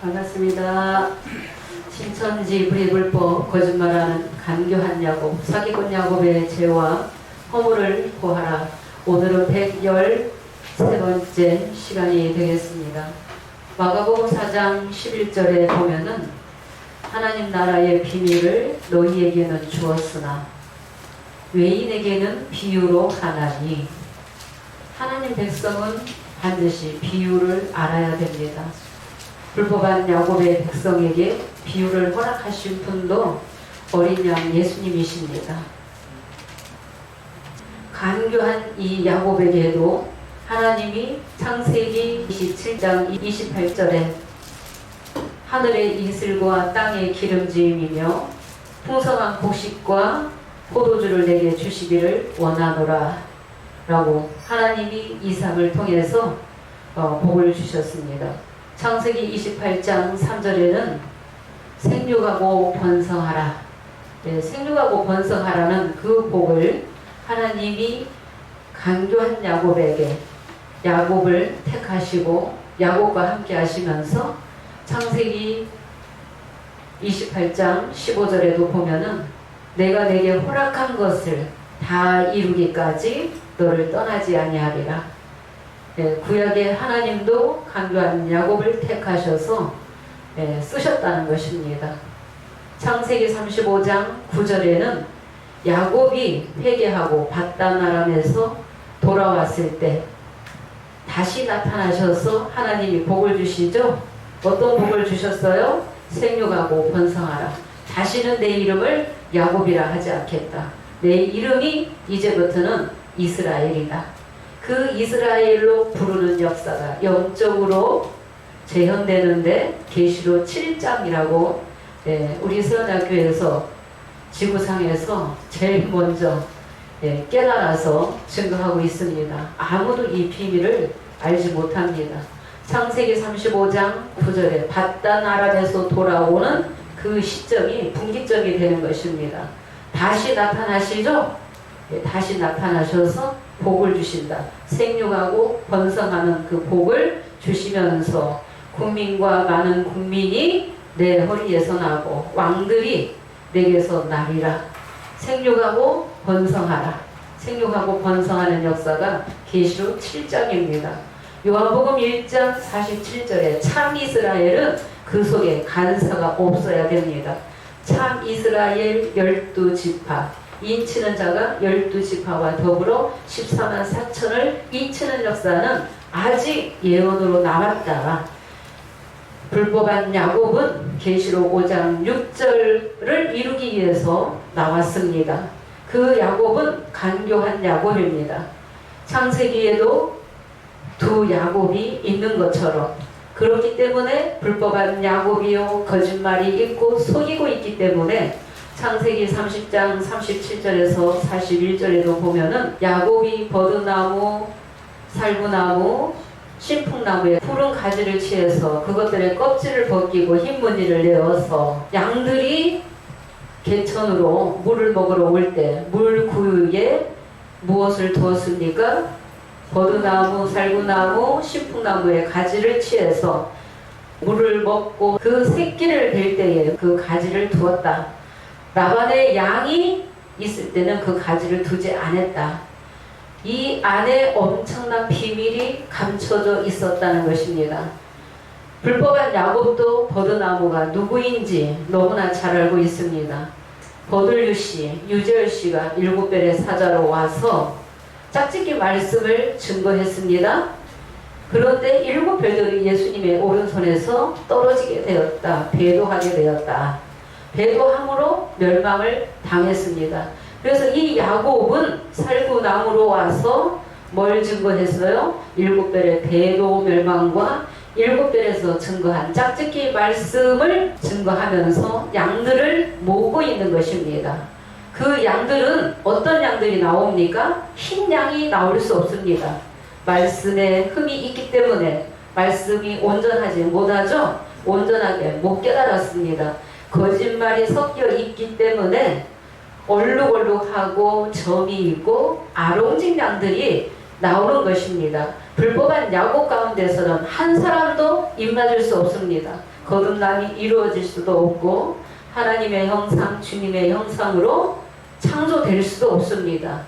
반갑습니다. 신천지 불의불법 거짓말하는 간교한 야곱, 사기꾼 야곱의 죄와 허물을 보하라. 오늘은 113번째 시간이 되겠습니다. 마가복음 4장 11절에 보면은 하나님 나라의 비밀을 너희에게는 주었으나 외인에게는 비유로 하나니. 하나님 백성은 반드시 비유를 알아야 됩니다. 불법한 야곱의 백성에게 비유를 허락하신 분도 어린 양 예수님이십니다. 간교한 이 야곱에게도 하나님이 창세기 27장 28절에 하늘의 이슬과 땅의 기름짐이며 풍성한 곡식과 포도주를 내게 주시기를 원하노라 라고 하나님이 이삭을 통해서 복을 주셨습니다. 창세기 28장 3절에는 생육하고 번성하라. 네, 생육하고 번성하라는 그 복을 하나님이 간교한 야곱에게 야곱을 택하시고 야곱과 함께 하시면서 창세기 28장 15절에도 보면은 내가 내게 허락한 것을 다 이루기까지 너를 떠나지 아니하리라. 예, 구약의 하나님도 간교한 야곱을 택하셔서 쓰셨다는 것입니다. 창세기 35장 9절에는 야곱이 회개하고 밧단 아람에서 돌아왔을 때 다시 나타나셔서 하나님이 복을 주시죠. 어떤 복을 주셨어요? 생육하고 번성하라. 다시는 내 이름을 야곱이라 하지 않겠다. 내 이름이 이제부터는 이스라엘이다. 그 이스라엘로 부르는 역사가 영적으로 재현되는데 계시록 7장이라고 우리 세원학교에서 지구상에서 제일 먼저 깨달아서 증거하고 있습니다. 아무도 이 비밀을 알지 못합니다. 창세기 35장 9절에 밧단 아람에서 돌아오는 그 시점이 분기점이 되는 것입니다. 다시 나타나시죠? 다시 나타나셔서 복을 주신다. 생육하고 번성하는 그 복을 주시면서 국민과 많은 국민이 내 허리에서 나고 왕들이 내게서 나리라. 생육하고 번성하라. 생육하고 번성하는 역사가 계시록 7장입니다. 요한복음 1장 47절에 참 이스라엘은 그 속에 간사가 없어야 됩니다. 참 이스라엘 12지파 인치는 자가 12지파와 더불어 14만 4천을 인치는 역사는 아직 예언으로 남았다. 불법한 야곱은 계시록 5장 6절을 이루기 위해서 나왔습니다. 그 야곱은 간교한 야곱입니다. 창세기에도 두 야곱이 있는 것처럼 그렇기 때문에 불법한 야곱이요 거짓말이 있고 속이고 있기 때문에 창세기 30장 37절에서 41절에도 보면은 야곱이 버드나무, 살구나무, 신풍나무에 푸른 가지를 취해서 그것들의 껍질을 벗기고 흰 무늬를 내어서 양들이 개천으로 물을 먹으러 올 때 물구유에 무엇을 두었습니까? 버드나무, 살구나무, 신풍나무의 가지를 취해서 물을 먹고 그 새끼를 뵐 때에 그 가지를 두었다. 라반의 양이 있을 때는 그 가지를 두지 않았다. 이 안에 엄청난 비밀이 감춰져 있었다는 것입니다. 불법한 야곱도 버드나무가 누구인지 너무나 잘 알고 있습니다. 버들류씨, 유재열씨가 7별의 사자로 와서 짝짓기 말씀을 증거했습니다. 그런데 7별들이 예수님의 오른손에서 떨어지게 되었다. 배도하게 되었다. 배도함으로 멸망을 당했습니다. 그래서 이 야곱은 살구나무로 와서 뭘 증거했어요? 7별의 배도 멸망과 7별에서 증거한 짝짓기 말씀을 증거하면서 양들을 모으고 있는 것입니다. 그 양들은 어떤 양들이 나옵니까? 흰 양이 나올 수 없습니다. 말씀에 흠이 있기 때문에 말씀이 온전하지 못하죠? 온전하게 못 깨달았습니다. 거짓말이 섞여 있기 때문에 얼룩얼룩하고 점이 있고 아롱진 양들이 나오는 것입니다. 불법한 야곱 가운데서는 한 사람도 입맞을 수 없습니다. 거듭남이 이루어질 수도 없고 하나님의 형상, 주님의 형상으로 창조될 수도 없습니다.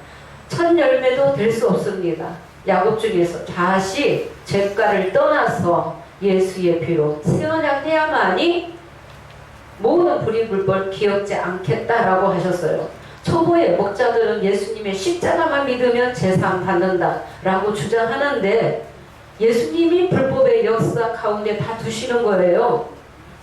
첫 열매도 될 수 없습니다. 야곱 중에서 다시 죄가를 떠나서 예수의 피로 새 언약해야만이 모든 불의불벌 기억지 않겠다라고 하셨어요. 초보의 목자들은 예수님의 십자가만 믿으면 제사함 받는다라고 주장하는데 예수님이 불법의 역사 가운데 다 두시는 거예요.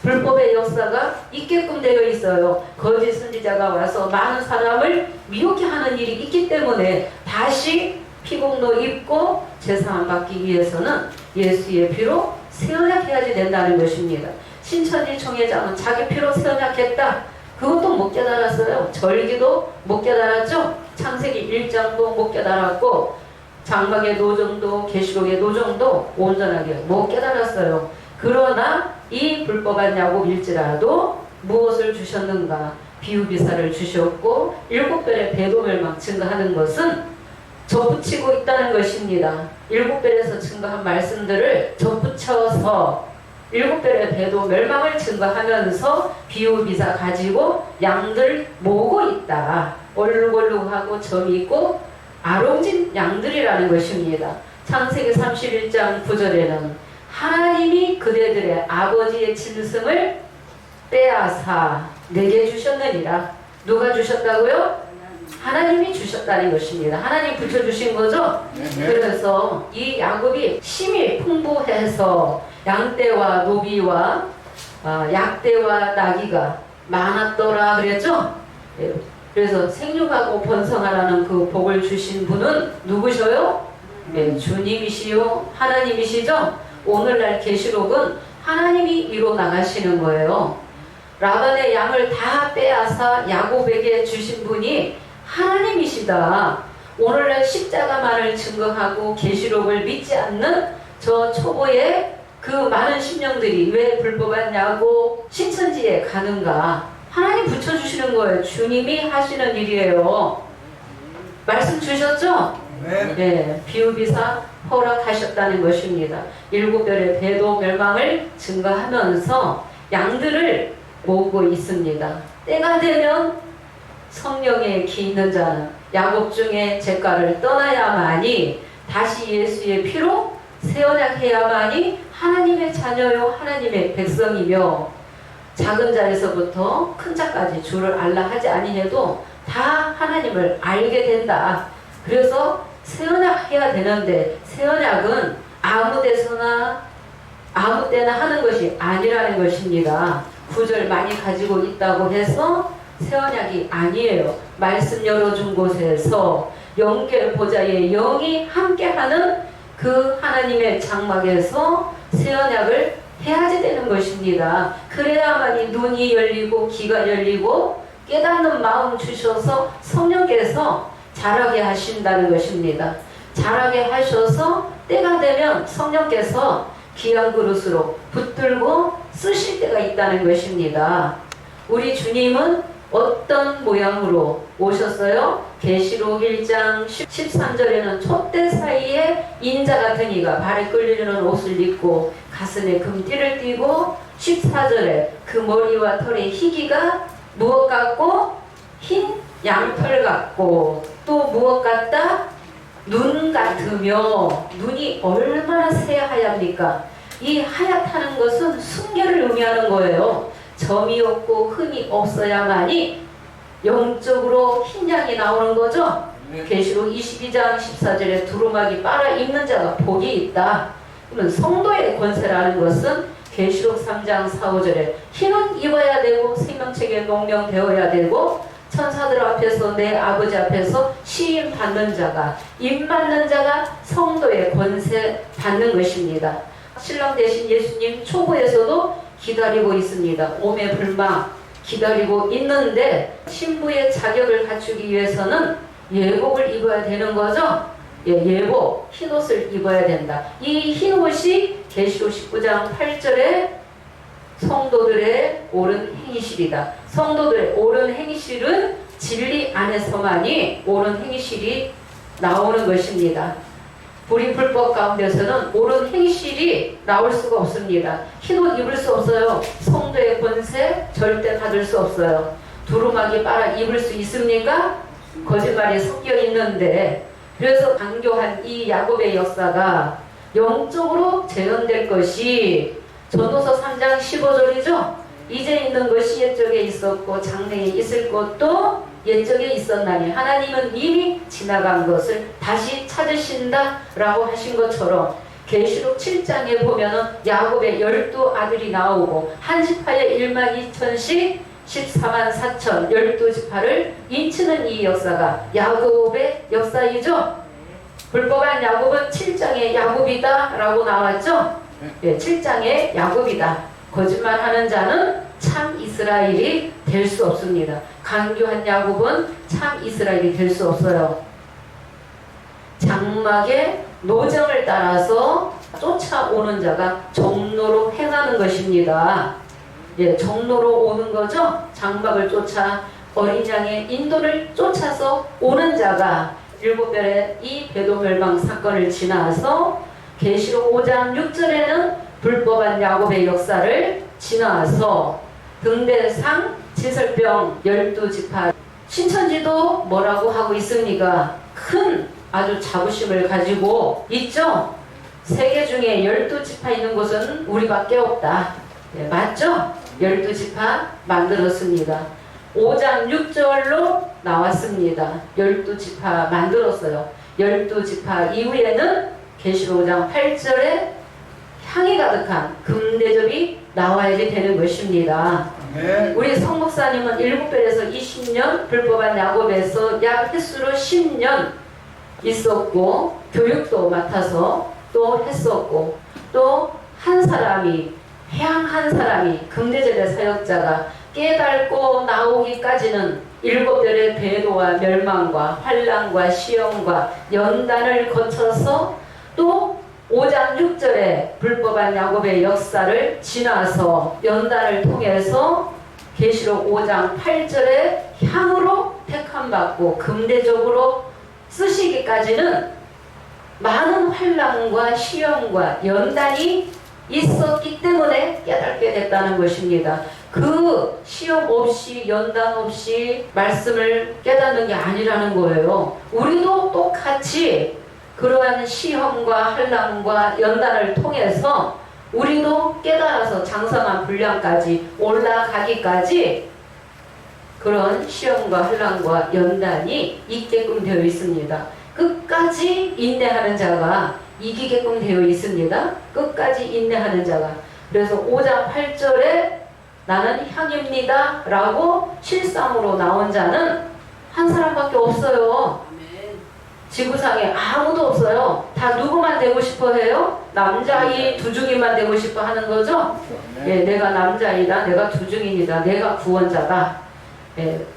불법의 역사가 있게끔 되어 있어요. 거짓 선지자가 와서 많은 사람을 미혹해 하는 일이 있기 때문에 다시 피공로 입고 제사함 받기 위해서는 예수의 피로 새 언약해야지 된다는 것입니다. 신천지 총회장은 자기 피로 새 언약했다. 그것도 못 깨달았어요. 절기도 못 깨달았죠. 창세기 1장도 못 깨달았고 장막의 노정도 계시록의 노정도 온전하게 못 깨달았어요. 그러나 이 불법한 야곱일지라도 무엇을 주셨는가? 비유비사를 주셨고 7별의 배도멸망 증거하는 것은 접붙이고 있다는 것입니다. 7별에서 증거한 말씀들을 접붙여서 7별의 배도 멸망을 증거하면서 비유비사 가지고 양들 모으고 있다. 얼룩얼룩하고 점이 있고 아롱진 양들이라는 것입니다. 창세기 31장 9절에는 하나님이 그대들의 아버지의 짐승을 빼앗아 내게 주셨느니라. 누가 주셨다고요? 하나님이 주셨다는 것입니다. 하나님 붙여주신 거죠? 그래서 이 야곱이 힘이 풍부해서 양떼와 노비와 약떼와 나귀가 많았더라 그랬죠? 그래서 생육하고 번성하라는 그 복을 주신 분은 누구셔요? 주님이시요 하나님이시죠? 오늘날 계시록은 하나님이 이뤄 나가시는 거예요. 라반의 양을 다 빼앗아 야곱에게 주신 분이 하나님이시다. 오늘날 십자가만을 증거하고 계시록을 믿지 않는 저 초보의 그 많은 심령들이 왜 불법한 야곱 신천지에 가는가? 하나님 붙여주시는 거예요. 주님이 하시는 일이에요. 말씀 주셨죠? 네. 비유비사 허락하셨다는 것입니다. 7별의 배도 멸망을 증거하면서 양들을 모으고 있습니다. 때가 되면 성령에 기 있는 자는 야곱 중에 죄가를 떠나야만이 다시 예수의 피로 새 언약해야만이 하나님의 자녀요 하나님의 백성이며 작은 자에서부터 큰 자까지 주를 알라 하지 아니해도 다 하나님을 알게 된다. 그래서 새 언약 해야 되는데 새 언약은 아무 데서나 아무 때나 하는 것이 아니라는 것입니다. 구절 많이 가지고 있다고 해서 새 언약이 아니에요. 말씀 열어준 곳에서 영계 보좌의 영이 함께하는 그 하나님의 장막에서 새 언약을 해야지 되는 것입니다. 그래야만이 눈이 열리고 귀가 열리고 깨닫는 마음 주셔서 성령께서 자라게 하신다는 것입니다. 자라게 하셔서 때가 되면 성령께서 귀한 그릇으로 붙들고 쓰실 때가 있다는 것입니다. 우리 주님은 어떤 모양으로 오셨어요? 계시록 1장 13절에는 촛대 사이에 인자 같은 이가 발에 끌리는 옷을 입고 가슴에 금띠를 띠고 14절에 그 머리와 털의 희기가 무엇 같고 흰 양털 같고 또 무엇 같다? 눈 같으며 눈이 얼마나 새하얗습니까? 이 하얗다는 것은 순결을 의미하는 거예요. 점이 없고 흠이 없어야만이 영적으로 흰 양이 나오는 거죠. 계시록 22장 14절에 두루마기 빨아 입는 자가 복이 있다. 그러면 성도의 권세라는 것은 계시록 3장 4, 5절에 흰은 입어야 되고 생명책에 농명되어야 되고 천사들 앞에서 내 아버지 앞에서 시임 받는 자가 입 맞는 자가 성도의 권세 받는 것입니다. 신랑 대신 예수님 초보에서도 기다리고 있습니다. 오매 불망 기다리고 있는데 신부의 자격을 갖추기 위해서는 예복을 입어야 되는 거죠. 예복, 흰옷을 입어야 된다. 이 흰옷이 계시록 19장 8절에 성도들의 옳은 행실이다. 성도들의 옳은 행실은 진리 안에서만이 옳은 행실이 나오는 것입니다. 우리 불법 가운데서는 옳은 행실이 나올 수가 없습니다. 흰옷 입을 수 없어요. 성도의 권세 절대 받을 수 없어요. 두루마기 빨아 입을 수 있습니까? 거짓말이 섞여 있는데, 그래서 강교한 이 야곱의 역사가 영적으로 재현될 것이 전도서 3장 15절이죠. 이제 있는 것이 옛적에 있었고 장래에 있을 것도 옛적에 있었나니 하나님은 이미 지나간 것을 다시 찾으신다 라고 하신 것처럼, 계시록 7장에 보면은 야곱의 12아들이 나오고 한 지파에 1만 2천씩 14만 4천 12지파를 인치는 이 역사가 야곱의 역사이죠. 불법한 야곱은 7장의 야곱이다 라고 나왔죠. 7장의 야곱이다. 거짓말하는 자는 참 이스라엘이 될 수 없습니다. 강교한 야곱은 참 이스라엘이 될 수 없어요. 장막의 노정을 따라서 쫓아오는 자가 종로로 행하는 것입니다. 종로로 오는 거죠. 장막을 쫓아 어린 양의 인도를 쫓아서 오는 자가 7별의 이 배도멸망 사건을 지나서 계시록 5장 6절에는 불법한 야곱의 역사를 지나서 등대상 지설병 12지파 신천지도 뭐라고 하고 있습니까? 큰 아주 자부심을 가지고 있죠. 세계 중에 12지파 있는 곳은 우리밖에 없다. 맞죠? 12지파 만들었습니다. 5장 6절로 나왔습니다. 12지파 만들었어요. 12지파 이후에는 계시록 5장 8절에 향이 가득한 금대접이 나와야지 되는 것입니다. 우리 성목사님은 7별에서 20년, 불법한 야곱에서 약 횟수로 10년 있었고 교육도 맡아서 또 했었고, 또 한 사람이 향한 사람이 금대접의 사역자가 깨닫고 나오기까지는 7별의 배도와 멸망과 환난과 시험과 연단을 거쳐서 또 5장 6절에 불법한 야곱의 역사를 지나서 연단을 통해서 계시록 5장 8절에 향으로 택함받고 금대접으로 쓰시기까지는 많은 환난과 시험과 연단이 있었기 때문에 깨닫게 됐다는 것입니다. 그 시험 없이 연단 없이 말씀을 깨닫는 게 아니라는 거예요. 우리도 똑같이 그러한 시험과 환난과 연단을 통해서 우리도 깨달아서 장성한 분량까지 올라가기까지 그런 시험과 환난과 연단이 있게끔 되어 있습니다. 끝까지 인내하는 자가 이기게끔 되어 있습니다. 끝까지 인내하는 자가. 그래서 5장 8절에 나는 향입니다 라고 실상으로 나온 자는 한 사람밖에 없어요. 지구상에 아무도 없어요. 다 누구만 되고 싶어 해요? 남자이 두중인만 되고 싶어 하는 거죠? 내가 남자이다, 내가 두중인이다, 내가 구원자다.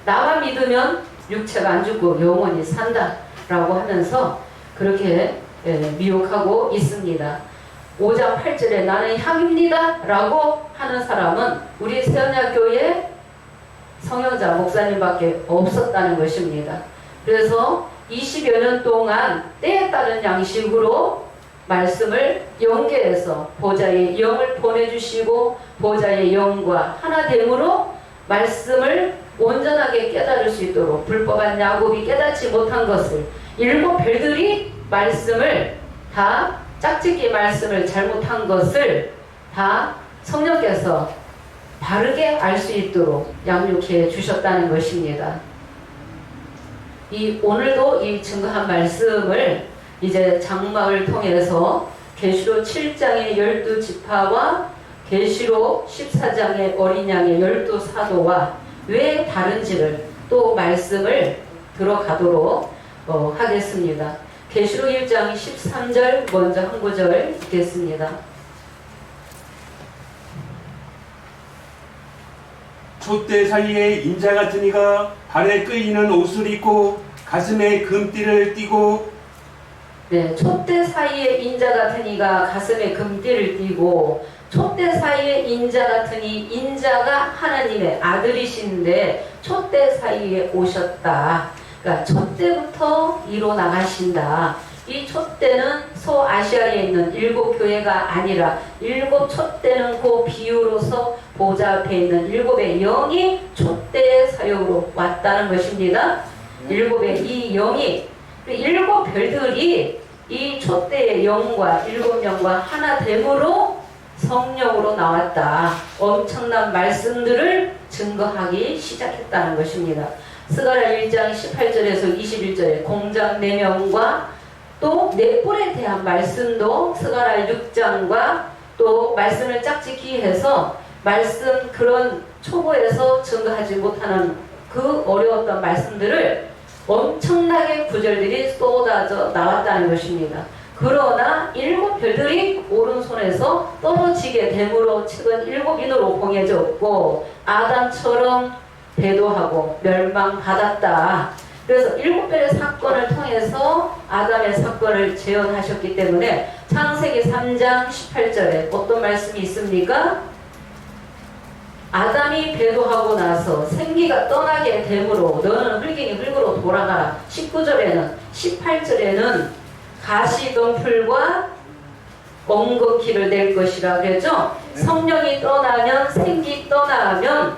나만 믿으면 육체가 안 죽고 영원히 산다 라고 하면서 그렇게 미혹하고 있습니다. 5장 8절에 나는 향입니다 라고 하는 사람은 우리 세언약교회 성형자 목사님밖에 없었다는 것입니다. 그래서 20여 년 동안 때에 따른 양식으로 말씀을 연계해서 보좌의 영을 보내주시고 보좌의 영과 하나됨으로 말씀을 온전하게 깨달을 수 있도록 불법한 야곱이 깨닫지 못한 것을 7별들이 말씀을 다 짝짓기 말씀을 잘못한 것을 다 성령께서 바르게 알 수 있도록 양육해 주셨다는 것입니다. 오늘도 이 증거한 말씀을 이제 장막을 통해서 계시록 7장의 12지파와 계시록 14장의 어린 양의 12사도와 왜 다른지를 또 말씀을 들어가도록 하겠습니다. 계시록 1장 13절 먼저 한 구절 읽겠습니다. 촛대 사이에 인자 같은 이가 발에 끄이는 옷을 입고 가슴에 금띠를 띠고, 네, 촛대 사이에 인자 같은 이가 가슴에 금띠를 띠고, 촛대 사이에 인자 같은 이 인자가 하나님의 아들이신데 촛대 사이에 오셨다. 그러니까 촛대부터 이로 나가신다. 이 촛대는 소아시아에 있는 7교회가 아니라 7 촛대는 그 비유로서 보좌 앞에 있는 7의 영이 촛대의 사역으로 왔다는 것입니다. 7의 이 영이 7 별들이 이 촛대의 영과 7명과 하나 됨으로 성령으로 나왔다. 엄청난 말씀들을 증거하기 시작했다는 것입니다. 스가랴 1장 18절에서 21절에 공장 4명과 또 넷불에 대한 말씀도 스가랴 6장과 또 말씀을 짝짓기 해서 말씀 그런 초보에서 증거하지 못하는 그 어려웠던 말씀들을 엄청나게 구절들이 쏟아져 나왔다는 것입니다. 그러나 7 별들이 오른손에서 떨어지게 됨으로 책은 7인으로 봉해졌고 아담처럼 배도하고 멸망받았다. 그래서 7별의 사건을 통해서 아담의 사건을 재현하셨기 때문에 창세기 3장 18절에 어떤 말씀이 있습니까? 아담이 배도하고 나서 생기가 떠나게 되므로 너는 흙이니 흙으로 돌아가라. 19절에는 18절에는 가시덤불과 엉겅퀴를 낼 것이라 그랬죠. 성령이 떠나면 생기 떠나면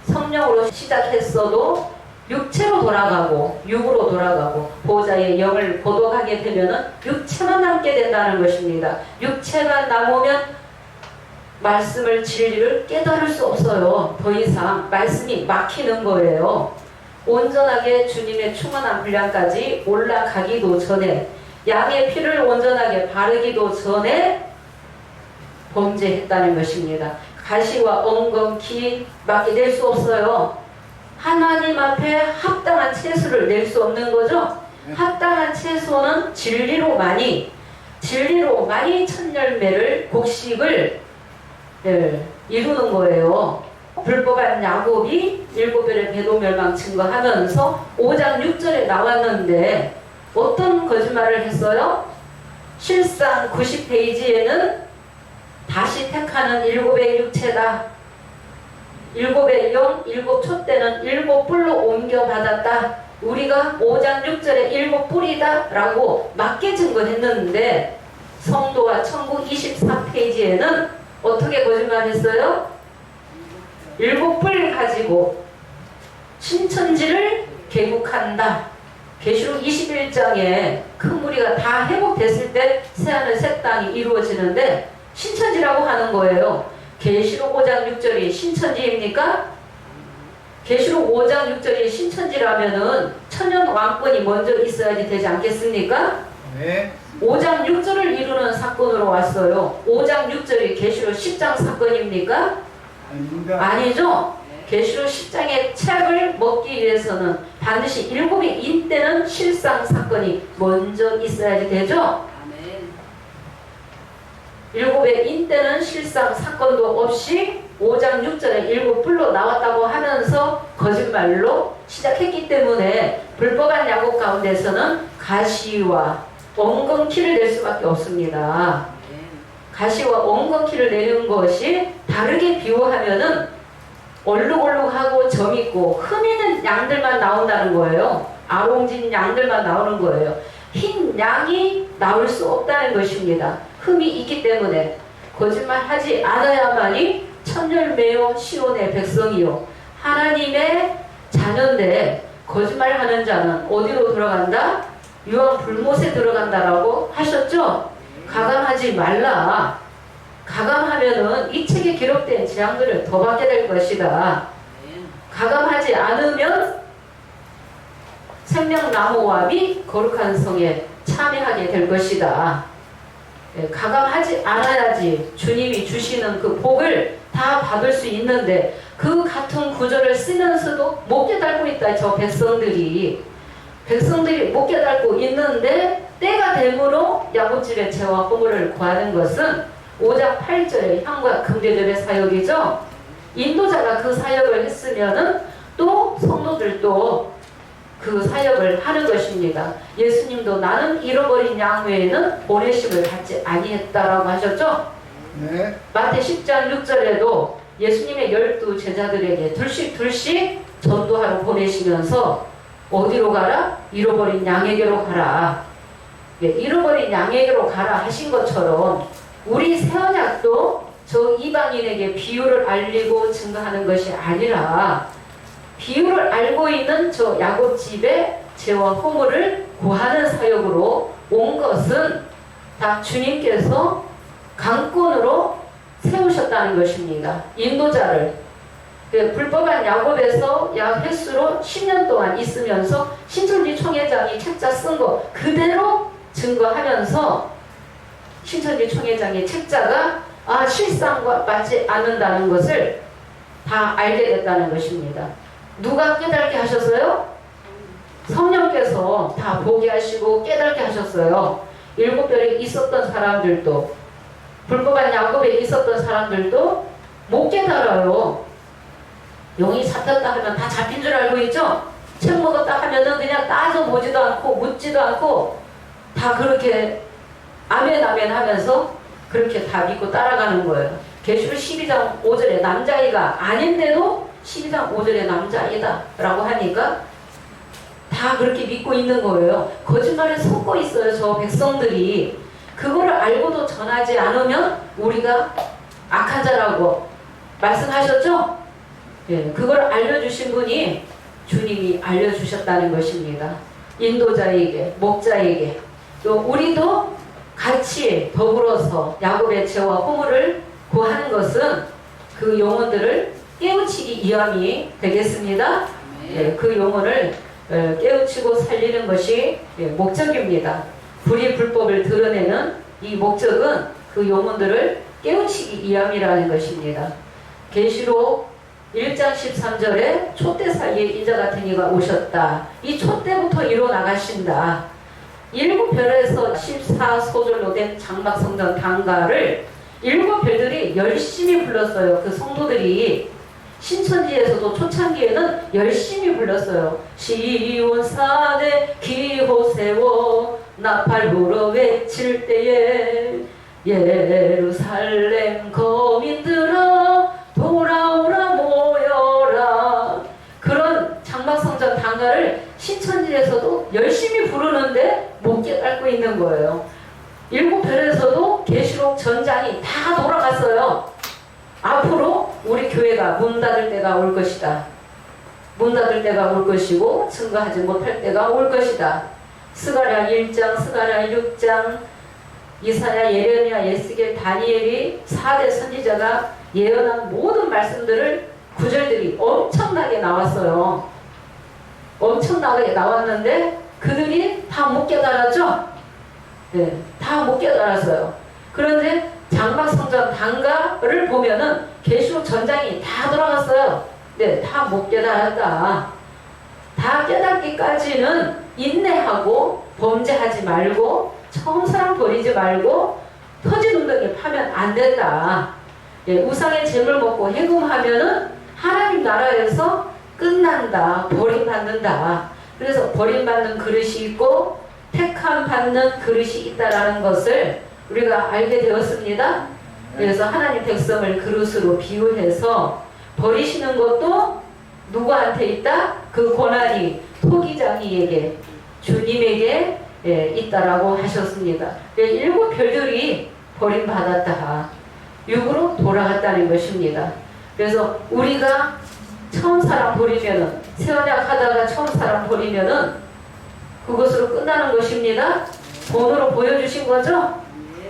성령으로 시작했어도 육체로 돌아가고 육으로 돌아가고 보호자의 영을 고독하게 되면은 육체만 남게 된다는 것입니다. 육체만 남으면 말씀을 진리를 깨달을 수 없어요. 더 이상 말씀이 막히는 거예요. 온전하게 주님의 충만한 분량까지 올라가기도 전에 양의 피를 온전하게 바르기도 전에 범죄했다는 것입니다. 가시와 엉겅퀴밖에 낼 수 없어요. 하나님 앞에 합당한 채소를 낼 수 없는 거죠. 합당한 채소는 진리로만이 첫 열매를 곡식을 이루는 거예요. 불법한 야곱이 7별의 배도 멸망 증거하면서 5장 6절에 나왔는데 어떤 거짓말을 했어요? 실상 90페이지에는 다시 택하는 7의 육체다. 7의 영, 7 촛대는 7뿔로 옮겨받았다. 우리가 5장 6절에 7뿔이다 라고 맞게 증거했는데 성도와 천국 24페이지에는 어떻게 거짓말했어요? 7뿔 가지고 신천지를 개국한다. 계시록 21장에 큰 무리가 다 회복됐을 때 새하늘 새 땅이 이루어지는데 신천지라고 하는 거예요. 계시록 5장 6절이 신천지입니까? 계시록 5장 6절이 신천지라면은 천년 왕권이 먼저 있어야지 되지 않겠습니까? 네. 5장 6절을 이루는 사건으로 왔어요. 5장 6절이 계시록 10장 사건입니까? 아닙니다. 아니죠. 계시록 10장의 책을 먹기 위해서는 반드시 7의 인때는 실상 사건이 먼저 있어야지 되죠. 7의 인때는 실상 사건도 없이 5장 6절에 7뿔로 나왔다고 하면서 거짓말로 시작했기 때문에 불법한 야곱 가운데서는 가시와 엉겅퀴를 낼 수밖에 없습니다. 가시와 엉겅퀴를 내는 것이 다르게 비유하면은 얼룩얼룩하고 점있고 흠 있는 양들만 나온다는 거예요. 아롱진 양들만 나오는 거예요. 흰 양이 나올 수 없다는 것입니다. 흠이 있기 때문에 거짓말하지 않아야만이 천열매요 시온의 백성이요 하나님의 자녀인데 거짓말하는 자는 어디로 들어간다? 유황 불못에 들어간다라고 하셨죠? 가감하지 말라. 가감하면은 이 책에 기록된 재앙들을 더 받게 될 것이다. 가감하지 않으면 생명나무와 및 거룩한 성에 참여하게 될 것이다. 가감하지 않아야지 주님이 주시는 그 복을 다 받을 수 있는데 그 같은 구절을 쓰면서도 못 깨달고 있다. 저 백성들이 못 깨달고 있는데 때가 되므로 야곱집의 죄와 허물을 구하는 것은 5장 8절의 향과 금대접의 사역이죠. 인도자가 그 사역을 했으면은 또 성도들도 그 사역을 하는 것입니다. 예수님도 나는 잃어버린 양 외에는 보내심을 받지 아니했다라고 하셨죠. 네. 마태 10장 6절에도 예수님의 12 제자들에게 둘씩 전도하러 보내시면서 어디로 가라? 잃어버린 양에게로 가라. 예, 잃어버린 양에게로 가라 하신 것처럼 우리 새 언약도 저 이방인에게 비유를 알리고 증거하는 것이 아니라 비유를 알고 있는 저 야곱 집에 죄와 허물을 구하는 사역으로 온 것은 다 주님께서 강권으로 세우셨다는 것입니다. 인도자를 불법한 야곱에서 약 횟수로 10년 동안 있으면서 신천지 총회장이 책자 쓴 거 그대로 증거하면서 신천지 총회장의 책자가 실상과 맞지 않는다는 것을 다 알게 됐다는 것입니다. 누가 깨닫게 하셨어요? 성령께서 다 보게 하시고 깨닫게 하셨어요. 일곱 별에 있었던 사람들도 불법한 야곱에 있었던 사람들도 못 깨달아요. 용이 잡혔다 하면 다 잡힌 줄 알고 있죠? 책 먹었다 하면은 그냥 따져보지도 않고 묻지도 않고 다 그렇게 아멘 아멘 하면서 그렇게 다 믿고 따라가는 거예요. 계시록 12장 5절에 남자아이가 아닌데도 12장 5절에 남자아이다 라고 하니까 다 그렇게 믿고 있는 거예요. 거짓말을 섞고 있어요. 저 백성들이. 그거를 알고도 전하지 않으면 우리가 악한 자라고 말씀하셨죠? 예, 그걸 알려주신 분이 주님이 알려주셨다는 것입니다. 인도자에게, 목자에게. 또 우리도 같이 더불어서 야곱의 죄와 허물을 구하는 것은 그 영혼들을 깨우치기 위함이 되겠습니다. 예, 그 영혼을 깨우치고 살리는 것이 목적입니다. 불의 불법을 드러내는 이 목적은 그 영혼들을 깨우치기 위함이라는 것입니다. 계시록 1장 13절에 촛대 사이에 인자 같은 이가 오셨다. 이 촛대부터 이뤄나가신다. 일곱 별에서 14소절로 된 장막성전 단가를 일곱 별들이 열심히 불렀어요. 그 성도들이 신천지에서도 초창기에는 열심히 불렀어요. 시온산에 기호 세워 나팔 불어 외칠 때에 예루살렘 거민들아 돌아오라 모여라. 그런 장막성전 단가를 신천지에서도 열심히 부르는데 못 깨닫고 있는 거예요. 일곱 별에서도 계시록 전장이 다 돌아갔어요. 앞으로 우리 교회가 문 닫을 때가 올 것이다. 문 닫을 때가 올 것이고 증거하지 못할 때가 올 것이다. 스가랴 1장, 스가랴 6장, 이사야, 예레미야, 예스겔, 다니엘이 4대 선지자가 예언한 모든 말씀들을 구절들이 엄청나게 나왔어요. 엄청나게 나왔는데 그들이 다 못 깨달았죠? 네, 다 못 깨달았어요. 그런데 장막성전 단가를 보면은 계시록 전장이 다 돌아갔어요. 네, 다 못 깨달았다. 다 깨닫기까지는 인내하고 범죄하지 말고 청사랑 버리지 말고 터진 웅덩이 파면 안 된다. 예, 우상의 재물 먹고 해금하면은 하나님 나라에서 끝난다. 버림받는다. 그래서 버림받는 그릇이 있고 택함 받는 그릇이 있다라는 것을 우리가 알게 되었습니다. 그래서 하나님 백성을 그릇으로 비유해서 버리시는 것도 누구한테 있다? 그 권한이 토기장이에게 주님에게 있다라고 하셨습니다. 일곱 별들이 버림받았다. 육으로 돌아갔다는 것입니다. 그래서 우리가 처음 사람 버리면은 새언약 하다가 처음 사람 버리면은 그것으로 끝나는 것입니다. 본으로 보여주신 거죠?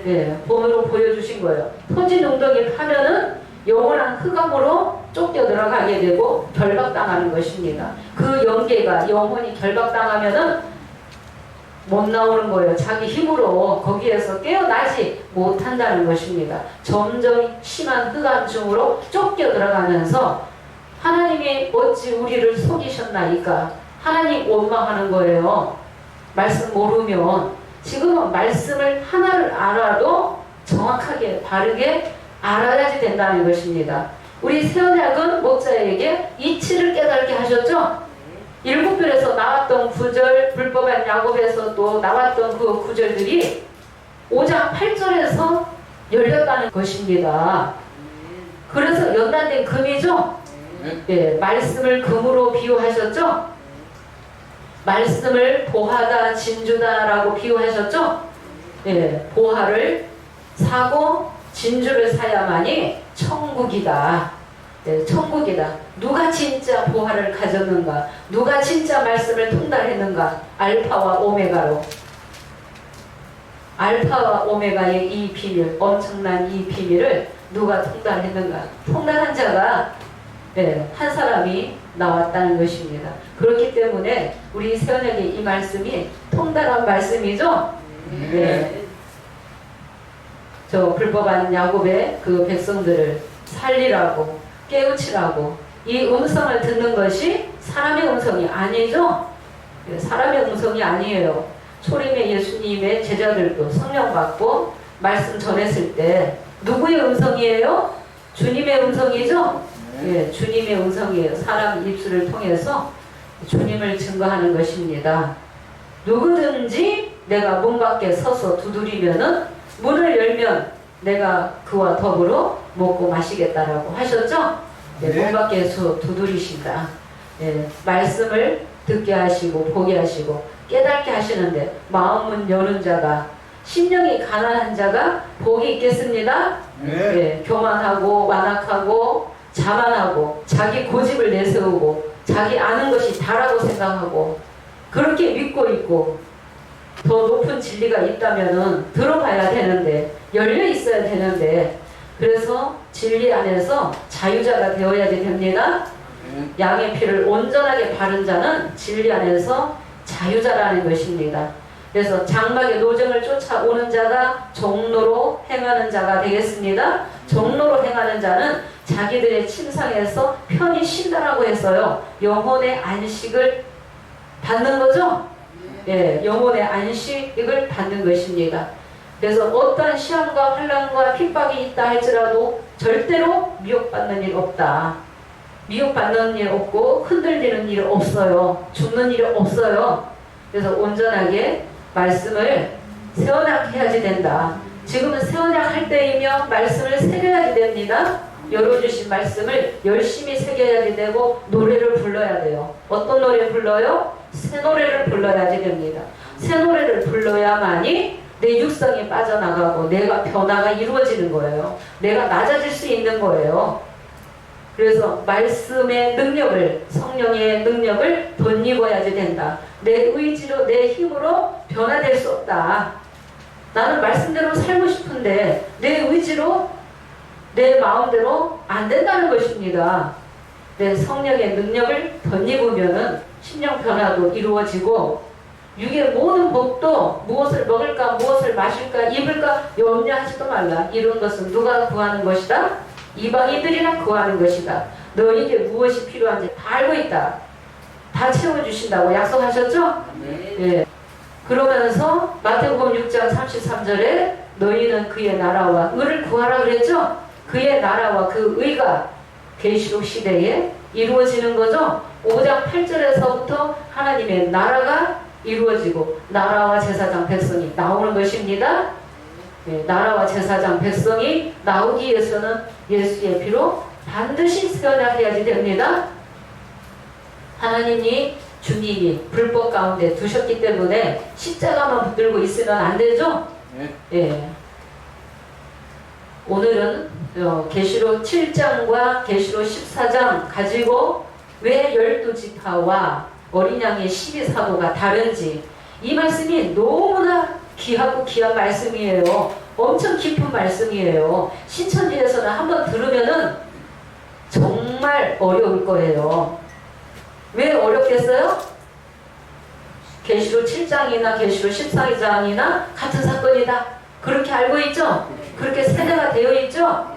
네, 본으로 보여주신 거예요. 토지 웅덩이 파면은 영원한 흑암으로 쫓겨 들어가게 되고 결박당하는 것입니다. 그 영계가 영혼이 결박당하면은 못 나오는 거예요. 자기 힘으로 거기에서 깨어나지 못한다는 것입니다. 점점 심한 흑암 중으로 쫓겨 들어가면서 하나님이 어찌 우리를 속이셨나이까 하나님 원망하는 거예요. 말씀 모르면 지금은 말씀을 하나를 알아도 정확하게 바르게 알아야지 된다는 것입니다. 우리 새언약은 목자에게 이치를 깨닫게 하셨죠? 일곱 별에서 나왔던 구절, 불법한 야곱에서 또 나왔던 그 구절들이 5장 8절에서 열렸다는 것입니다. 그래서 연단된 금이죠? 예, 말씀을 금으로 비유하셨죠? 말씀을 보하다 진주다라고 비유하셨죠? 예, 보화를 사고 진주를 사야만이 천국이다. 예, 천국이다. 누가 진짜 보화를 가졌는가? 누가 진짜 말씀을 통달했는가? 알파와 오메가로. 알파와 오메가의 이 비밀, 엄청난 이 비밀을 누가 통달했는가? 통달한 자가 한 사람이 나왔다는 것입니다. 그렇기 때문에 우리 세원에게 이 말씀이 통달한 말씀이죠? 네. 저 불법한 야곱의 그 백성들을 살리라고 깨우치라고 이 음성을 듣는 것이 사람의 음성이 아니죠? 사람의 음성이 아니에요. 초림의 예수님의 제자들도 성령 받고 말씀 전했을 때 누구의 음성이에요? 주님의 음성이죠? 예, 주님의 음성이에요. 사람 입술을 통해서 주님을 증거하는 것입니다. 누구든지 내가 문 밖에 서서 두드리면은 문을 열면 내가 그와 더불어 먹고 마시겠다라고 하셨죠? 네, 문 밖에서 두드리신다. 예, 말씀을 듣게 하시고 보게 하시고 깨닫게 하시는데 마음은 여는 자가 심령이 가난한 자가 복이 있겠습니다. 예, 교만하고 완악하고 자만하고 자기 고집을 내세우고 자기 아는 것이 다라고 생각하고 그렇게 믿고 있고 더 높은 진리가 있다면은 들어봐야 되는데 열려 있어야 되는데 그래서 진리 안에서 자유자가 되어야지 됩니다. 양의 피를 온전하게 바른 자는 진리 안에서 자유자라는 것입니다. 그래서 장막의 노정을 쫓아오는 자가 종로로 행하는 자가 되겠습니다. 종로로 행하는 자는 자기들의 침상에서 편히 쉰다라고 했어요. 영혼의 안식을 받는 거죠? 예, 영혼의 안식을 받는 것입니다. 그래서 어떠한 시험과 환난과 핍박이 있다 할지라도 절대로 미혹받는 일 없다. 미혹받는 일 없고 흔들리는 일 없어요. 죽는 일 없어요. 그래서 온전하게 말씀을 세원학해야지 된다. 지금은 세원학할 때이며 말씀을 새겨야지 됩니다. 열어주신 말씀을 열심히 새겨야지 되고 노래를 불러야 돼요. 어떤 노래 불러요? 새 노래를 불러야지 됩니다. 새 노래를 불러야만이 내 육성이 빠져나가고 내가 변화가 이루어지는 거예요. 내가 낮아질 수 있는 거예요. 그래서 말씀의 능력을, 성령의 능력을 덧입어야지 된다. 내 의지로, 내 힘으로 변화될 수 없다. 나는 말씀대로 살고 싶은데 내 의지로, 내 마음대로 안 된다는 것입니다. 내 성령의 능력을 덧입으면은 심령 변화도 이루어지고 육의 모든 복도 무엇을 먹을까, 무엇을 마실까, 입을까 염려하지도 말라. 이런 것은 누가 구하는 것이다? 이방인들이나 구하는 것이다. 너에게 무엇이 필요한지 다 알고 있다. 다 채워주신다고 약속하셨죠? 예. 그러면서 마태복음 6장 33절에 너희는 그의 나라와 의를 구하라 그랬죠? 그의 나라와 그 의가 계시록 시대에 이루어지는 거죠. 5장 8절에서부터 하나님의 나라가 이루어지고 나라와 제사장 백성이 나오는 것입니다. 예, 나라와 제사장 백성이 나오기 위해서는 예수의 피로 반드시 세워나가야지 됩니다. 하나님이 주님이 불법 가운데 두셨기 때문에 십자가만 붙들고 있으면 안 되죠? 예. 오늘은 계시록 7장과 계시록 14장 가지고 왜 12지파와 어린 양의 12사도가 다른지 이 말씀이 너무나 귀하고 귀한 말씀이에요. 엄청 깊은 말씀이에요. 신천지에서는 한번 들으면은 정말 어려울 거예요. 왜 어렵겠어요? 계시록 7장이나 계시록 14장이나 같은 사건이다. 그렇게 알고 있죠? 그렇게 세대가 되어 있죠?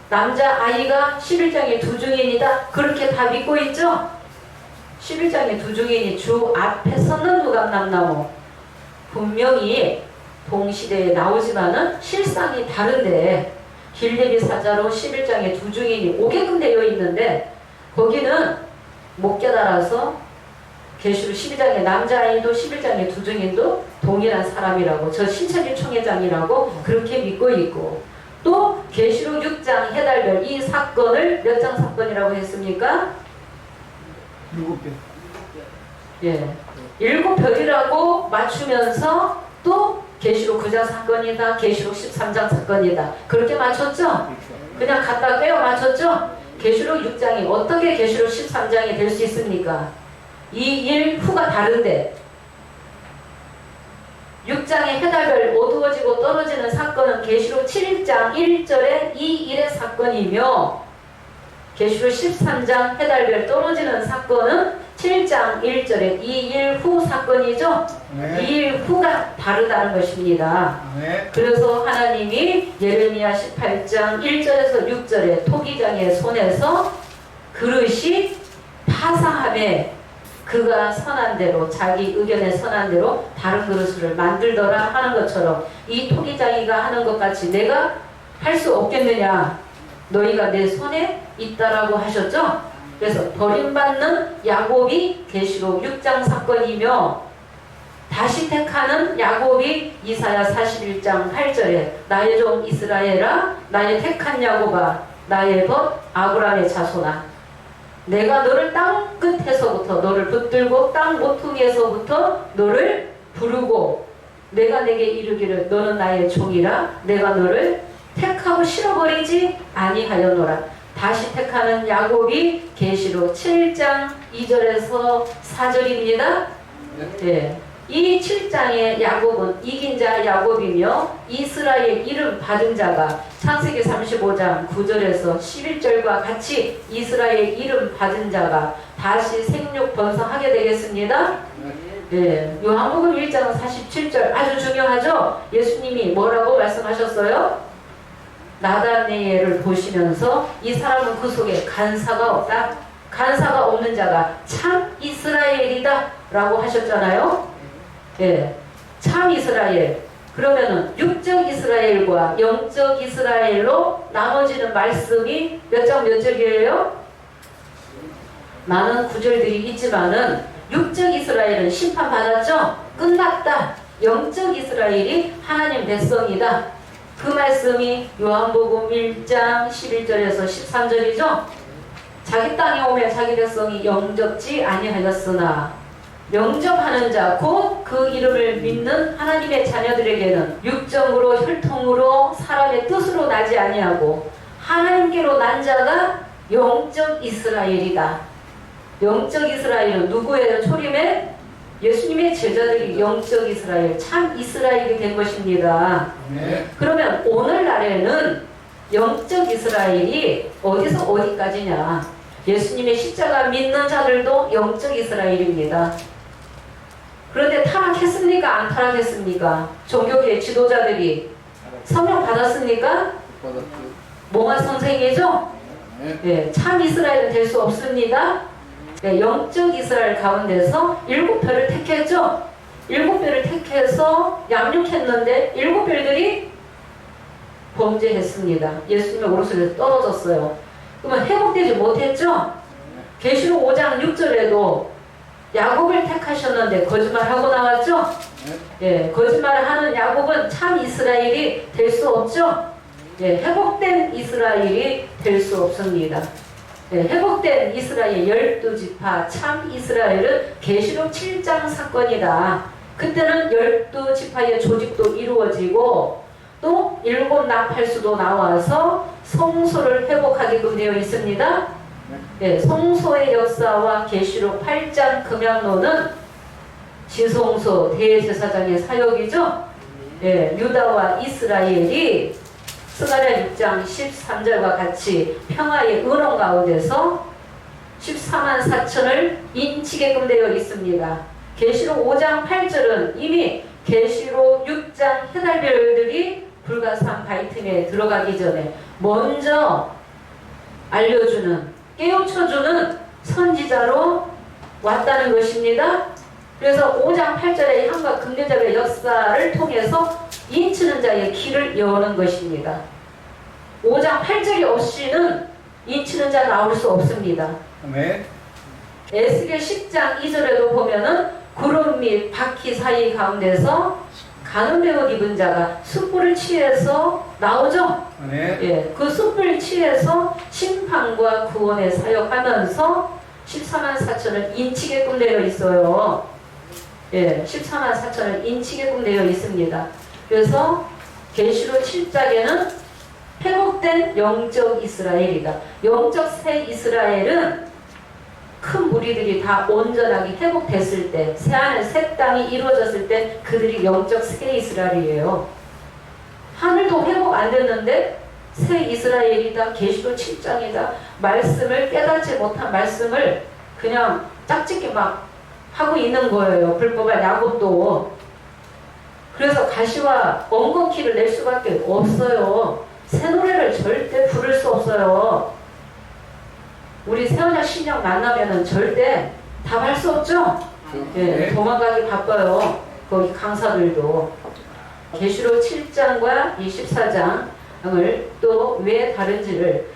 남자 아이가 11장의 두 증인이다. 그렇게 다 믿고 있죠? 11장의 두 증인이 주 앞에 섰는 누감남나무 분명히 동시대에 나오지만은 실상이 다른데 빌립이 사자로 11장의 두 증인이 오게끔 되어 있는데 거기는 못 깨달아서 계시록 12장의 남자아이도 11장의 두 증인도 동일한 사람이라고 저 신천지 총회장이라고 그렇게 믿고 있고 또 계시록 6장 해달별 이 사건을 몇 장 사건이라고 했습니까? 7개. 예. 7별이라고 맞추면서 또 계시록 9장 사건이다. 계시록 13장 사건이다. 그렇게 맞췄죠? 그냥 갖다 빼어 맞췄죠? 계시록 6장이 어떻게 계시록 13장이 될 수 있습니까? 이 일 후가 다른데 6장의 해달별 어두워지고 떨어지는 사건은 계시록 7장 1절의 이 일의 사건이며 계시록 13장 해달별 떨어지는 사건은 7장 1절의 이 일 후 사건이죠. 네. 이 일 후가 다르다는 것입니다. 네. 그래서 하나님이 예레미야 18장 1절에서 6절에 토기장의 손에서 그릇이 파상함에 그가 선한 대로 자기 의견에 선한 대로 다른 그릇을 만들더라 하는 것처럼 이 토기장이가 하는 것 같이 내가 할 수 없겠느냐, 너희가 내 손에 있다라고 하셨죠. 그래서 버림받는 야곱이 계시록 6장 사건이며 다시 택하는 야곱이 이사야 41장 8절에 나의 종 이스라엘아 나의 택한 야곱아 나의 벗 아브라함의 자손아 내가 너를 땅 끝에서부터 너를 붙들고 땅 모퉁이에서부터 너를 부르고 내가 내게 이르기를 너는 나의 종이라 내가 너를 택하고 실어버리지 아니하였노라. 다시 택하는 야곱이 계시록 7장 2절에서 4절입니다. 네. 이 7장의 야곱은 이긴 자 야곱이며 이스라엘 이름 받은 자가 창세기 35장 9절에서 11절과 같이 이스라엘 이름 받은 자가 다시 생육 번성하게 되겠습니다. 네. 요한복음 1장 47절 아주 중요하죠. 예수님이 뭐라고 말씀하셨어요? 나다네엘을 보시면서 이 사람은 그 속에 간사가 없다. 간사가 없는 자가 참 이스라엘이다 라고 하셨잖아요. 예, 참 이스라엘. 그러면은 육적 이스라엘과 영적 이스라엘로 나눠지는 말씀이 몇 장 몇 절이에요? 많은 구절들이 있지만은 육적 이스라엘은 심판받았죠? 끝났다. 영적 이스라엘이 하나님 백성이다. 그 말씀이 요한복음 1장 11절에서 13절이죠? 자기 땅에 오면 자기 백성이 영접지 아니하였으나 영접하는 자, 곧 그 이름을 믿는 하나님의 자녀들에게는 육정으로 혈통으로 사람의 뜻으로 나지 아니하고 하나님께로 난 자가 영적 이스라엘이다. 영적 이스라엘은 누구예요? 초림에 예수님의 제자들이 영적 이스라엘, 참 이스라엘이 된 것입니다. 네. 그러면 오늘날에는 영적 이스라엘이 어디서 어디까지냐? 예수님의 십자가 믿는 자들도 영적 이스라엘입니다. 그런데 타락했습니까? 안 타락했습니까? 종교계 지도자들이 성령 받았습니까? 몽환 선생이죠? 네, 참 이스라엘은 될 수 없습니다. 네, 영적 이스라엘 가운데서 7별을 택했죠? 7별을 택해서 양육했는데 7별들이 범죄했습니다. 예수님의 오른손에서 떨어졌어요. 그러면 회복되지 못했죠? 계시록 5장 6절에도 야곱을 택하셨는데 거짓말하고 나왔죠? 예, 거짓말을 하는 야곱은 참 이스라엘이 될 수 없죠? 예, 회복된 이스라엘이 될 수 없습니다. 예, 회복된 이스라엘 12지파 참 이스라엘은 계시록 7장 사건이다. 그때는 12지파의 조직도 이루어지고 또 7 나팔수도 나와서 성소를 회복하게끔 되어 있습니다. 예, 성소의 역사와 계시록 8장 금양로는 지성소 대제사장의 사역이죠. 예, 유다와 이스라엘이 스가랴 6장 13절과 같이 평화의 은원 가운데서 14만 4천을 인치게끔 되어 있습니다. 계시록 5장 8절은 이미 계시록 6장 해달별들이 불가사한 바위틈에 들어가기 전에 먼저 알려주는, 깨우쳐주는 선지자로 왔다는 것입니다. 그래서 5장 8절의 향과 금대접의 역사를 통해서 인치는 자의 길을 여는 것입니다. 5장 8절이 없이는 인치는 자 나올 수 없습니다. 네. 에스겔 10장 2절에도 보면은 구름 및 바퀴 사이 가운데서 가늠 옷 입은 자가 숯불을 취해서 나오죠. 네. 예, 그 숯불을 취해서 심판과 구원에 사역하면서 14만 4천을 인치게끔 되어 있어요. 예, 14만 4천을 인치게끔 되어 있습니다. 그래서 계시록 7장에는 회복된 영적 이스라엘이다. 영적 새 이스라엘은 큰 무리들이 다 온전하게 회복됐을 때, 새하늘 새 땅이 이루어졌을 때 그들이 영적 새 이스라엘이에요. 하늘도 회복 안 됐는데 새 이스라엘이다. 계시록 7장이다. 말씀을 깨닫지 못한 말씀을 그냥 짝짓기 막 하고 있는 거예요. 불법한 야곱도. 그래서 가시와 엉겅퀴를 낼 수밖에 없어요. 새 노래를 절대 부를 수 없어요. 우리 새언약 신약 만나면은 절대 답할 수 없죠? 예, 도망가기 바빠요. 거기 강사들도. 계시록 7장과 24장을 또 왜 다른지를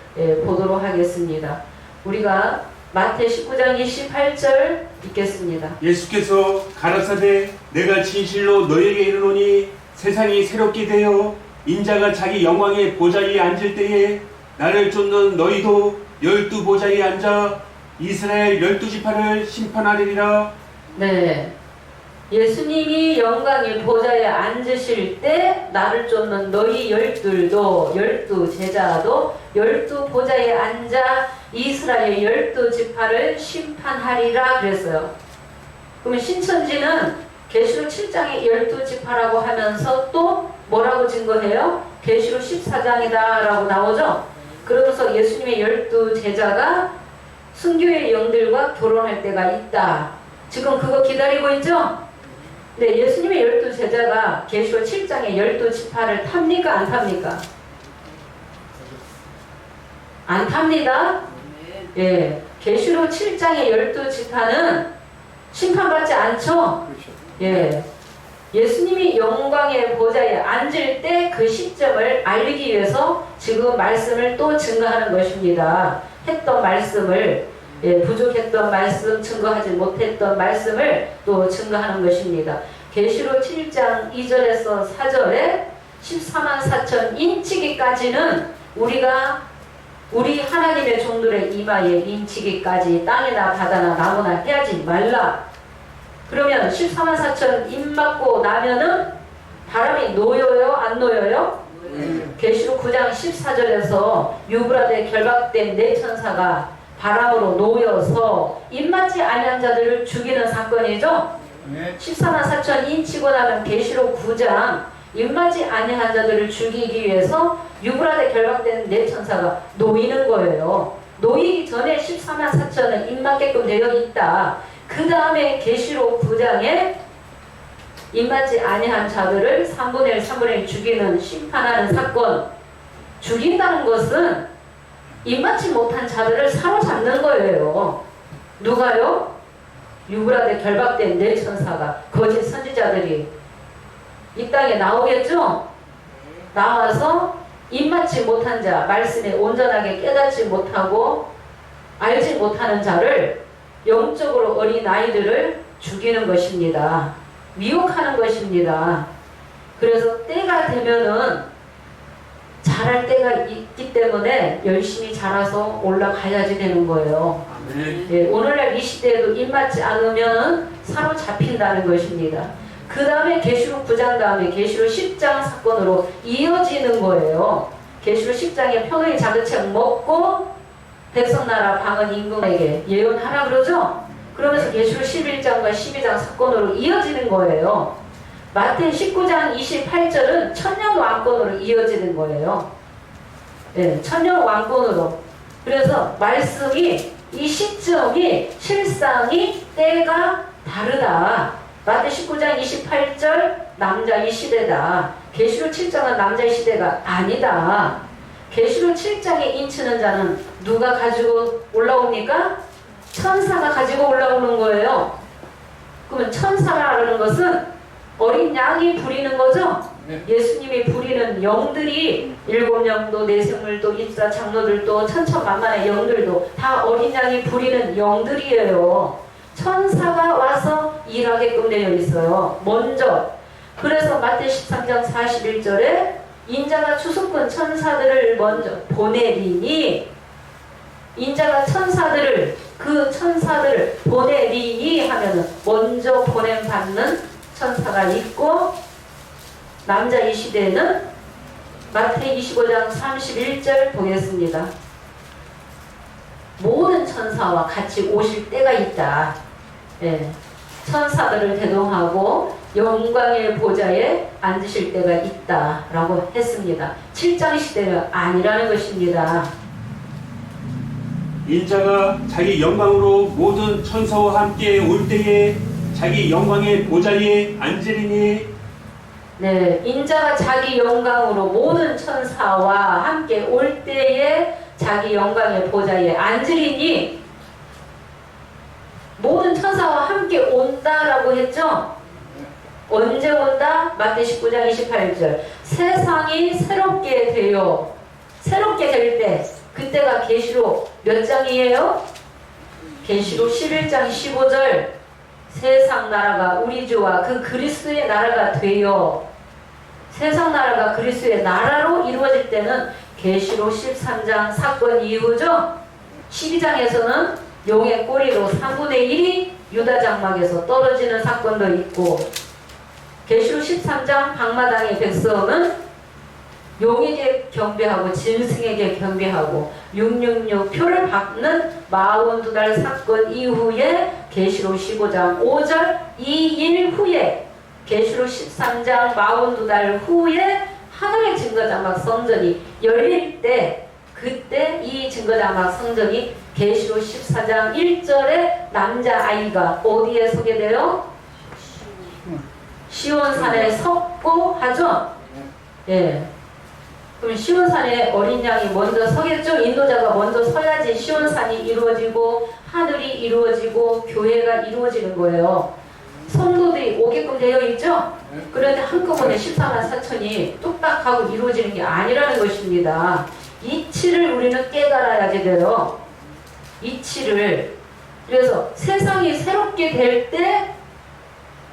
보도록 하겠습니다. 우리가 마태 19장 28절 읽겠습니다. 예수께서 가라사대 내가 진실로 너에게 이르노니 세상이 새롭게 되어 인자가 자기 영광의 보좌에 앉을 때에 나를 쫓는 너희도 12보좌에 앉아 이스라엘 12지파를 심판하리라. 네, 예수님이 영광의 보좌에 앉으실 때 나를 쫓는 너희 12도 12제자도 12보좌에 앉아 이스라엘 12지파를 심판하리라 그랬어요. 그러면 신천지는 계시록 7장의 12지파라고 하면서 또 뭐라고 증거해요? 계시록 14장이다 라고 나오죠. 그러면서 예수님의 12제자가 순교의 영들과 결혼할 때가 있다. 지금 그거 기다리고 있죠? 네, 예수님의 12제자가 계시록 7장의 12지파를 탑니까? 안 탑니까? 안 탑니다. 예, 계시록 7장의 12지파는 심판받지 않죠? 예, 예수님이 영광의 보좌에 앉을 때 그 시점을 알리기 위해서 지금 말씀을 또 증거하는 것입니다. 했던 말씀을, 부족했던 말씀, 증거하지 못했던 말씀을 또 증거하는 것입니다. 계시록 7장 2절에서 4절에 14만 4천 인치기까지는 우리 하나님의 종들의 이마에 인치기까지 땅이나 바다나 나무나 해하지 말라. 그러면 14만 4천 입 맞고 나면은 바람이 놓여요? 안 놓여요? 계시록 9장 14절에서 유브라데 결박된 네 천사가 바람으로 놓여서 입맞지 아니한 자들을 죽이는 사건이죠? 14만 4천 인치고 나면 계시록 9장 입맞지 아니한 자들을 죽이기 위해서 유브라데 결박된 네 천사가 놓이는 거예요. 놓이기 전에 14만 4천은 입맞게끔 되어 있다. 그 다음에 계시록 9장에 입맞지 아니한 자들을 3분의 1, 3분의 1 죽이는 심판하는 사건. 죽인다는 것은 입맞지 못한 자들을 사로잡는 거예요. 누가요? 유브라데 결박된 네 천사가, 거짓 선지자들이 이 땅에 나오겠죠? 나와서 입맞지 못한 자, 말씀에 온전하게 깨닫지 못하고 알지 못하는 자를, 영적으로 어린 아이들을 죽이는 것입니다. 미혹하는 것입니다. 그래서 때가 되면은 자랄 때가 있기 때문에 열심히 자라서 올라가야지 되는 거예요. 예, 오늘날 이 시대에도 입맞지 않으면 사로잡힌다는 것입니다. 그 다음에 계시록 9장 다음에 계시록 10장 사건으로 이어지는 거예요. 계시록 10장에 평의 자그책 먹고 백성나라 방은 임금에게 예언하라 그러죠? 그러면서 계시록 11장과 12장 사건으로 이어지는 거예요. 마태 19장 28절은 천년 왕권으로 이어지는 거예요. 네, 천년 왕권으로. 그래서 말씀이, 이 시점이, 실상이 때가 다르다. 마태 19장 28절 남자의 시대다. 계시록 7장은 남자의 시대가 아니다. 계시록 7장에 인치는 자는 누가 가지고 올라옵니까? 천사가 가지고 올라오는 거예요. 그러면 천사라는 것은 어린 양이 부리는 거죠? 네. 예수님이 부리는 영들이, 일곱 영도, 내생물도, 입사 장로들도, 천천만만의 영들도 다 어린 양이 부리는 영들이에요. 천사가 와서 일하게끔 되어 있어요. 먼저. 그래서 마태 13장 41절에 인자가 추수꾼 천사들을 먼저 보내리니, 인자가 천사들을 그 천사들을 보내리니 하면은 먼저 보냄 받는 천사가 있고, 남자 이 시대에는 마태이 25장 31절 보겠습니다. 모든 천사와 같이 오실 때가 있다. 예. 천사들을 대동하고 영광의 보좌에 앉으실 때가 있다라고 했습니다. 7장 시대는 아니라는 것입니다. 인자가 자기 영광으로 모든 천사와 함께 올 때에 자기 영광의 보좌에 앉으리니. 네, 인자가 자기 영광으로 모든 천사와 함께 올 때에 자기 영광의 보좌에 앉으리니, 모든 천사와 함께 온다라고 했죠? 언제 온다? 마태 19장 28절. 세상이 새롭게 되어, 새롭게 될 때, 그때가 계시록 몇 장이에요? 계시록 11장 15절. 세상 나라가 우리 주와 그 그리스도의 나라가 되어, 세상 나라가 그리스도의 나라로 이루어질 때는 계시록 13장 사건 이후죠. 12장에서는 용의 꼬리로 3분의 1이 유다 장막에서 떨어지는 사건도 있고, 계시록 13장 방마당의 백성은 용에게 경배하고 짐승에게 경배하고 666 표를 받는 42달 사건 이후에 계시록 15장 5절 2일 후에, 계시록 13장 42달 후에 하늘의 증거자막 성전이 열릴 때, 그때 이 증거자막 성전이 계시록 14장 1절에 남자아이가 어디에 서게 돼요? 시온산에 섰고 하죠? 예. 그럼 시온산에 어린 양이 먼저 서겠죠? 인도자가 먼저 서야지 시온산이 이루어지고 하늘이 이루어지고 교회가 이루어지는 거예요. 성도들이 오게끔 되어 있죠? 그런데 한꺼번에 14만 4천이 뚝딱 하고 이루어지는 게 아니라는 것입니다. 이치를 우리는 깨달아야지 돼요. 이치를. 그래서 세상이 새롭게 될 때,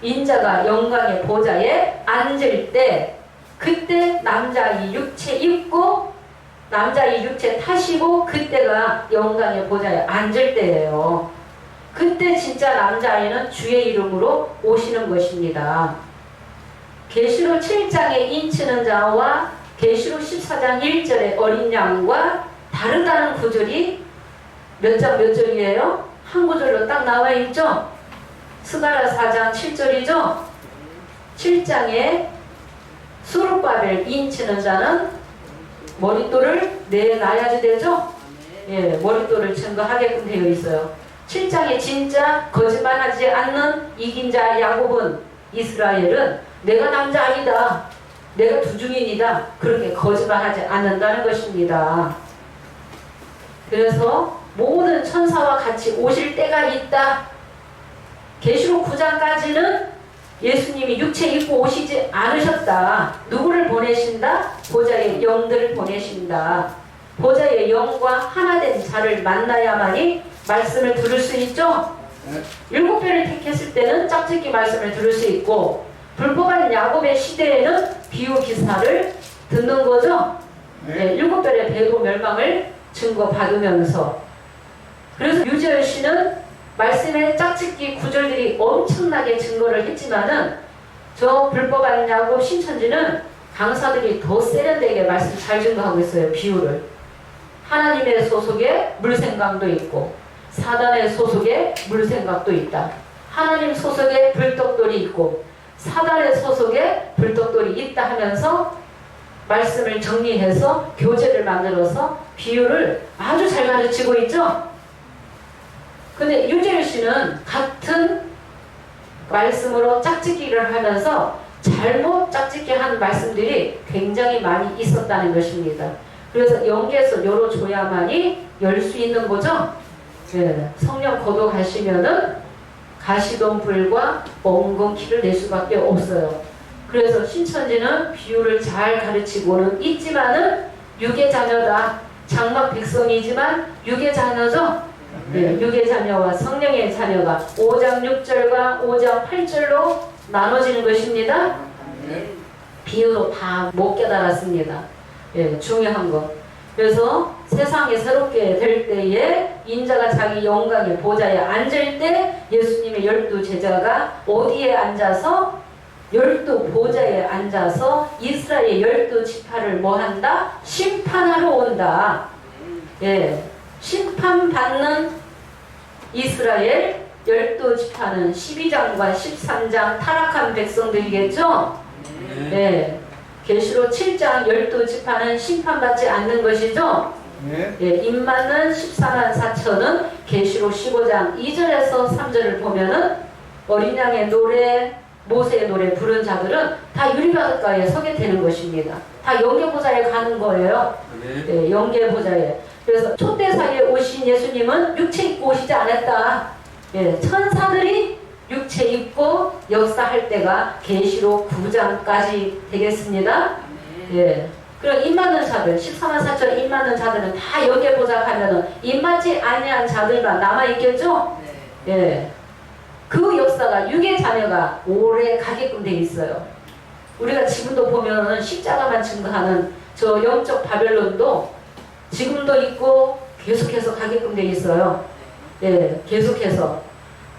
인자가 영광의 보좌에 앉을 때, 그때 남자의 육체 입고 남자의 육체 타시고, 그때가 영광의 보좌에 앉을 때예요. 그때 진짜 남자아이는 주의 이름으로 오시는 것입니다. 계시록 7장의 인치는 자와 계시록 14장 1절의 어린 양과 다르다는 구절이 몇 장 몇 절이에요? 한 구절로 딱 나와 있죠? 스가랴 4장 7절이죠? 7장에 수룹바벨 인치는 자는 머릿돌을 내놔야지 되죠? 예, 머릿돌을 증거하게끔 되어 있어요. 7장에 진짜 거짓말하지 않는 이긴 자 야곱은, 이스라엘은 내가 남자아이다, 내가 두중인이다, 그렇게 거짓말하지 않는다는 것입니다. 그래서 모든 천사와 같이 오실 때가 있다. 계시록 9장까지는 예수님이 육체 입고 오시지 않으셨다. 누구를 보내신다? 보좌의 영들을 보내신다. 보좌의 영과 하나된 자를 만나야만이 말씀을 들을 수 있죠. 7배를 택했을 때는 짝짓기 말씀을 들을 수 있고, 불법한 야곱의 시대에는 비유 기사를 듣는 거죠. 네, 7별의 배도 멸망을 증거받으면서. 그래서 유재열 씨는 말씀의 짝짓기 구절들이 엄청나게 증거를 했지만은, 저 불법한 야곱 신천지는 강사들이 더 세련되게 말씀 잘 증거하고 있어요. 비유를. 하나님의 소속에 물생강도 있고, 사단의 소속에 물생각도 있다. 하나님 소속에 불떡돌이 있고 사단의 소속에 불떡돌이 있다 하면서 말씀을 정리해서 교재를 만들어서 비유를 아주 잘 가르치고 있죠. 근데 유재일 씨는 같은 말씀으로 짝짓기를 하면서 잘못 짝짓기 한 말씀들이 굉장히 많이 있었다는 것입니다. 그래서 연계해서 열어줘야만이 열 수 있는 거죠. 네, 성령 거둬가시면은 가시던 불과 엉겅 키를 낼 수밖에 없어요. 그래서 신천지는 비유를 잘 가르치고는 있지만은 육의 자녀다. 장막 백성이지만 육의 자녀죠. 네, 육의 자녀와 성령의 자녀가 5장 6절과 5장 8절로 나눠지는 것입니다. 비유로 다 못 깨달았습니다. 예, 중요한 거. 그래서 세상이 새롭게 될 때에 인자가 자기 영광의 보좌에 앉을 때 예수님의 12제자가 어디에 앉아서 12보좌에 앉아서 이스라엘 12지파를 뭐한다? 심판하러 온다. 예, 심판받는 이스라엘 12지파는 12장과 13장 타락한 백성들이겠죠? 예, 계시록 7장 12지파는 심판받지 않는 것이죠? 네. 예, 입맞는 14만 4천은 계시록 15장 2절에서 3절을 보면은 어린 양의 노래, 모세의 노래 부른 자들은 다 유리바닷가에 서게 되는 것입니다. 다 영계보좌에 가는 거예요. 예, 영계보좌에. 그래서 초대사에 오신 예수님은 육체 입고 오시지 않았다. 예, 천사들이 육체 입고 역사할 때가 계시록 9장까지 되겠습니다. 예. 그럼 입맞는 자들, 14만 4천 입맞는 자들은 다 영계보좌 가면은 입맞지 아니한 자들만 남아있겠죠? 예. 그 역사가 육의 자녀가 오래 가게끔 돼 있어요. 우리가 지금도 보면은 십자가만 증거하는 저 영적 바벨론도 지금도 있고 계속해서 가게끔 돼 있어요. 예, 계속해서.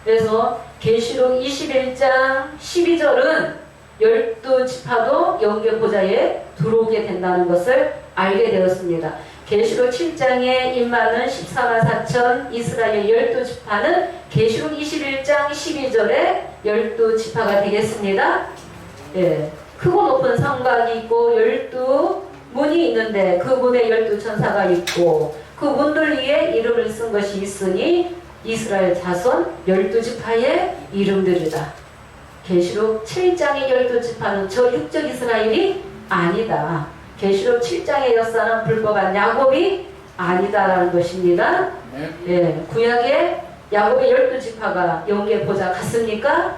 그래서 계시록 21장 12절은 12지파도 영계보좌에 들어오게 된다는 것을 알게 되었습니다. 계시록 7장에 임하는 14만 4천 이스라엘 12지파는 계시록 21장 12절에 12지파가 되겠습니다. 예, 크고 높은 성곽이 있고 12문이 있는데 그 문에 12천사가 있고 그 문들 위에 이름을 쓴 것이 있으니 이스라엘 자손 12지파의 이름들이다. 계시록 7장의 12지파는 저 육적 이스라엘이 아니다. 계시록 7장의 역사는 불법한 야곱이 아니다라는 것입니다. 예, 구약에 야곱의 12지파가 영계보좌 갔습니까?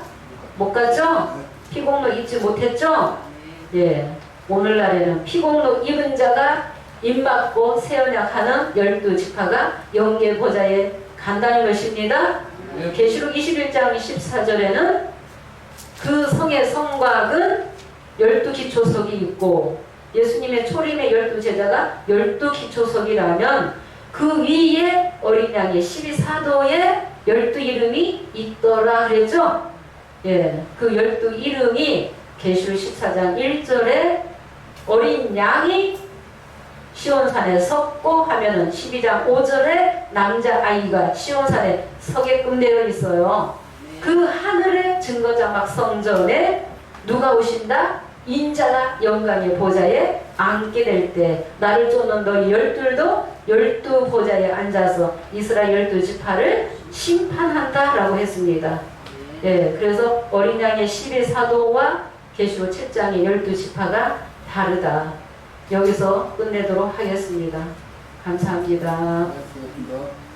못 갔죠? 피공로 입지 못했죠? 예, 오늘날에는 피공로 입은 자가 입맞고 세언약하는 12지파가 영계보좌에 간다는 것입니다. 계시록 21장 14절에는 그 성의 성곽은 12기초석이 있고 예수님의 초림의 12제자가 12기초석이라면 그 위에 어린 양의 12사도의 12이름이 있더라 그랬죠? 예, 그 12이름이 계시록 14장 1절에 어린 양이 시온산에 섰고 하면은 12장 5절에 남자아이가 시온산에 서게끔 되어 있어요. 그 하늘의 증거자막 성전에 누가 오신다? 인자가 영광의 보좌에 앉게 될 때 나를 쫓는 너희 12도 12보좌에 앉아서 이스라엘 12지파를 심판한다 라고 했습니다. 예, 그래서 어린 양의 12사도와 계시록 7장의 12지파가 다르다. 여기서 끝내도록 하겠습니다. 감사합니다. 고맙습니다.